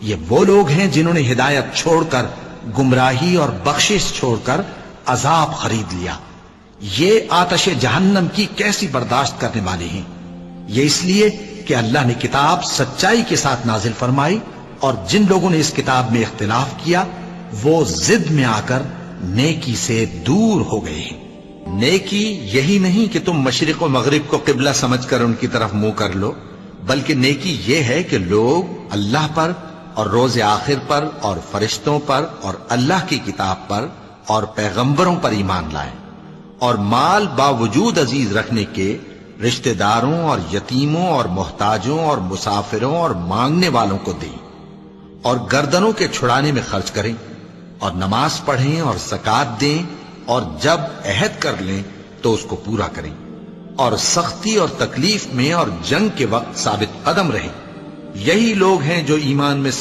یہ وہ لوگ ہیں جنہوں نے ہدایت چھوڑ کر گمراہی اور بخشش چھوڑ کر عذاب خرید لیا. یہ آتش جہنم کی کیسی برداشت کرنے والے ہیں. یہ اس لیے کہ اللہ نے کتاب سچائی کے ساتھ نازل فرمائی، اور جن لوگوں نے اس کتاب میں اختلاف کیا وہ ضد میں آ کر نیکی سے دور ہو گئے ہیں. نیکی یہی نہیں کہ تم مشرق و مغرب کو قبلہ سمجھ کر ان کی طرف منہ کر لو، بلکہ نیکی یہ ہے کہ لوگ اللہ پر اور روز آخر پر اور فرشتوں پر اور اللہ کی کتاب پر اور پیغمبروں پر ایمان لائیں، اور مال باوجود عزیز رکھنے کے رشتہ داروں اور یتیموں اور محتاجوں اور مسافروں اور مانگنے والوں کو دیں، اور گردنوں کے چھڑانے میں خرچ کریں، اور نماز پڑھیں اور زکوٰۃ دیں، اور جب عہد کر لیں تو اس کو پورا کریں، اور سختی اور تکلیف میں اور جنگ کے وقت ثابت قدم رہیں. یہی لوگ ہیں جو ایمان میں